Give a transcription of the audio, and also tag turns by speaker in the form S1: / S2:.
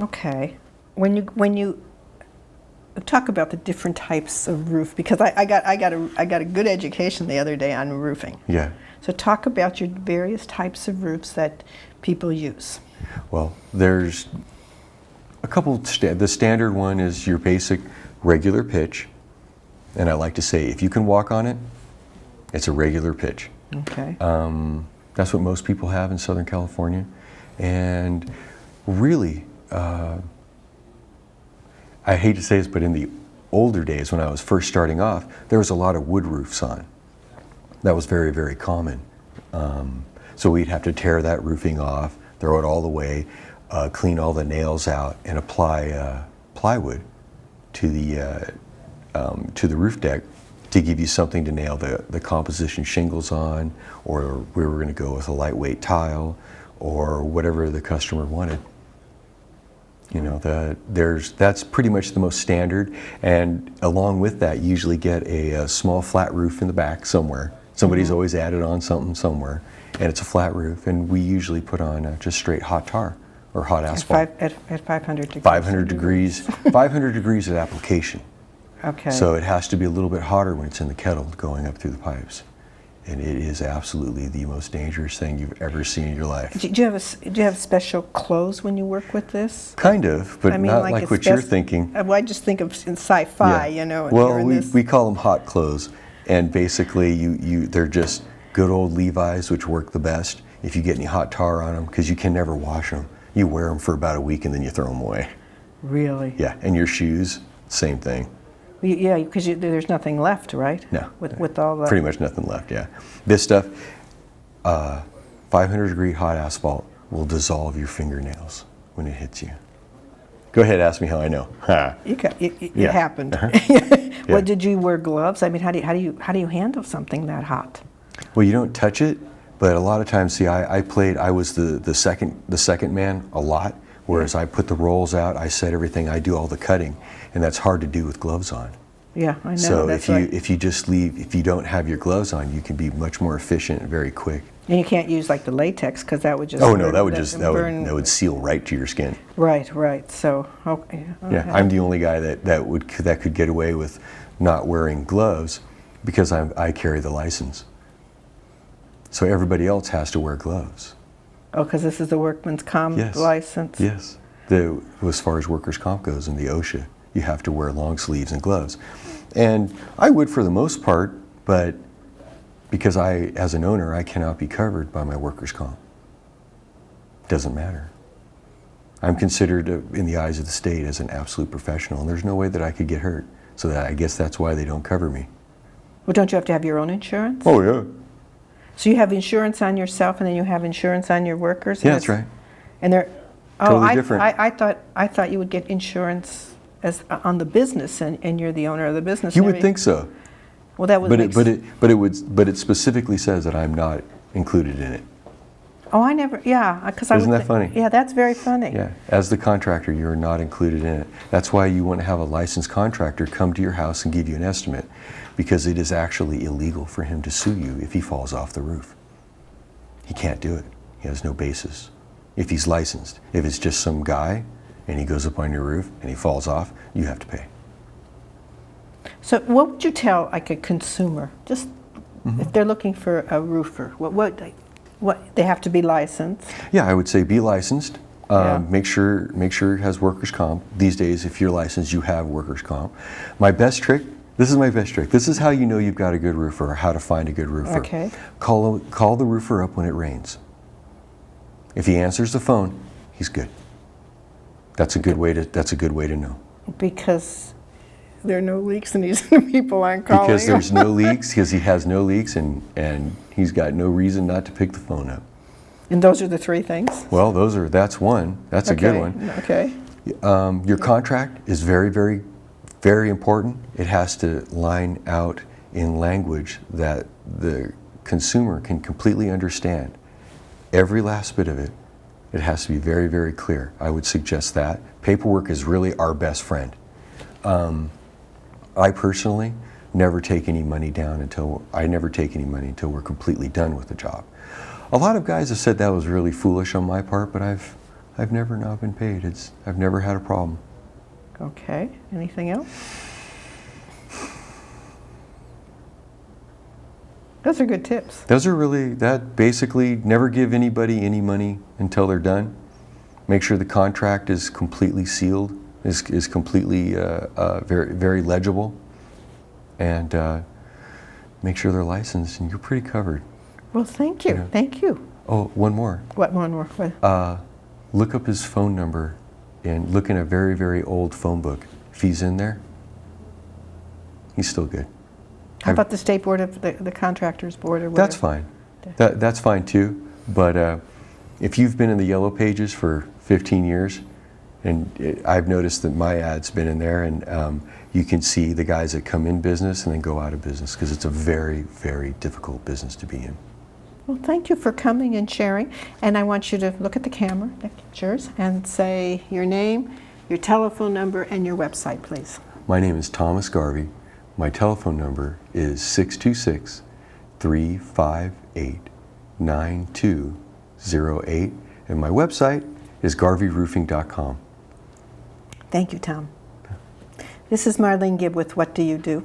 S1: Okay. When you talk about the different types of roof, because I got a good education the other day on roofing.
S2: Yeah.
S1: So talk about your various types of roofs that people use.
S2: Well, there's a couple. The standard one is your basic regular pitch, and I like to say if you can walk on it, it's a regular pitch.
S1: Okay.
S2: That's what most people have in Southern California, and really, I hate to say this, but in the older days when I was first starting off, there was a lot of wood roofs on. That was very, very common. So we'd have to tear that roofing off, throw it all away, clean all the nails out, and apply plywood to the roof deck to give you something to nail the composition shingles on, or we were going to go with a lightweight tile, or whatever the customer wanted. You know, that's pretty much the most standard, and along with that, you usually get a small flat roof in the back somewhere. Somebody's always added on something somewhere, and it's a flat roof, and we usually put on just straight hot tar or hot asphalt.
S1: At 500 degrees.
S2: 500 degrees. 500 degrees at application.
S1: Okay.
S2: So it has to be a little bit hotter when it's in the kettle going up through the pipes. And it is absolutely the most dangerous thing you've ever seen in your life.
S1: Do you have special clothes when you work with this?
S2: Kind of, but
S1: I mean,
S2: not like what you're thinking.
S1: Well, I just think of in sci-fi, you know.
S2: Well, we call them hot clothes, and basically they're just good old Levi's, which work the best. If you get any hot tar on them, because you can never wash them, you wear them for about a week and then you throw them away.
S1: Really?
S2: Yeah, and your shoes, same thing.
S1: Yeah, because there's nothing left, right?
S2: No.
S1: With all the...
S2: Pretty much nothing left, yeah. This stuff, 500-degree hot asphalt will dissolve your fingernails when it hits you. Go ahead, ask me how I know.
S1: It happened. Well, did you wear gloves? I mean, how do you handle something that hot?
S2: Well, you don't touch it, but a lot of times, see, I was the second man a lot. Whereas I put the rolls out, I set everything, I do all the cutting, and that's hard to do with gloves on.
S1: Yeah, I know.
S2: So
S1: that's
S2: if you don't have your gloves on, you can be much more efficient and very quick.
S1: And you can't use like the latex because that would just
S2: that would seal right to your skin.
S1: Right. So okay.
S2: Yeah, I'm the only guy that could get away with not wearing gloves because I carry the license. So everybody else has to wear gloves.
S1: Oh, because this is the workman's comp license?
S2: Yes. As far as workers' comp goes in the OSHA, you have to wear long sleeves and gloves. And I would for the most part, but because as an owner, I cannot be covered by my workers' comp. Doesn't matter. I'm considered, in the eyes of the state, as an absolute professional, and there's no way that I could get hurt. So I guess that's why they don't cover me.
S1: Well, don't you have to have your own insurance?
S2: Oh, yeah.
S1: So you have insurance on yourself, and then you have insurance on your workers?
S2: Yeah, that's right.
S1: And they're
S2: totally different.
S1: I thought you would get insurance as on the business, and you're the owner of the business.
S2: You would think so.
S1: Well, that would.
S2: But it specifically says that I'm not included in it.
S1: Oh, I never. Yeah, because
S2: Isn't that funny?
S1: Yeah, that's very funny.
S2: Yeah, as the contractor, you're not included in it. That's why you want to have a licensed contractor come to your house and give you an estimate, because it is actually illegal for him to sue you if he falls off the roof. He can't do it. He has no basis. If he's licensed, if it's just some guy and he goes up on your roof and he falls off, you have to pay.
S1: So what would you tell like a consumer, just if they're looking for a roofer, what they have to be licensed?
S2: Yeah, I would say be licensed. Make sure it has workers' comp. These days, if you're licensed, you have workers' comp. My best trick, this is my best trick. This is how you know you've got a good roofer, or how to find a good roofer.
S1: Okay.
S2: Call the roofer up when it rains. If he answers the phone, he's good. That's a good way to know.
S1: Because there are no leaks and people aren't calling.
S2: Because there's no leaks, because he has no leaks, and he's got no reason not to pick the phone up.
S1: And those are the three things?
S2: Well, that's one. That's a good one.
S1: Okay.
S2: Your contract is very, very, very important. It has to line out in language that the consumer can completely understand. Every last bit of it. It has to be very, very clear. I would suggest that. Paperwork is really our best friend. I personally never take any money down until we're completely done with the job. A lot of guys have said that was really foolish on my part, but I've I've never not been paid. I've never had a problem.
S1: Okay. Anything else? Those are good tips.
S2: Those are really, that basically, never give anybody any money until they're done. Make sure the contract is completely sealed, is completely very, very legible, and make sure they're licensed, and you're pretty covered.
S1: Well, thank you.
S2: Yeah.
S1: Thank you.
S2: Oh, one more.
S1: What one more? What?
S2: Look up his phone number and look in a very, very old phone book. If he's in there, he's still good.
S1: How about the State Board of the Contractors Board or whatever?
S2: That's fine. That's fine too. But if you've been in the Yellow Pages for 15 years, and I've noticed that my ad's been in there, and you can see the guys that come in business and then go out of business, because it's a very, very difficult business to be in.
S1: Well, thank you for coming and sharing. And I want you to look at the camera, that's yours, and say your name, your telephone number, and your website, please.
S2: My name is Thomas Garvey. My telephone number is 626-358-9208, and my website is garveyroofing.com.
S1: Thank you, Tom. This is Marlene Gibb with What Do You Do?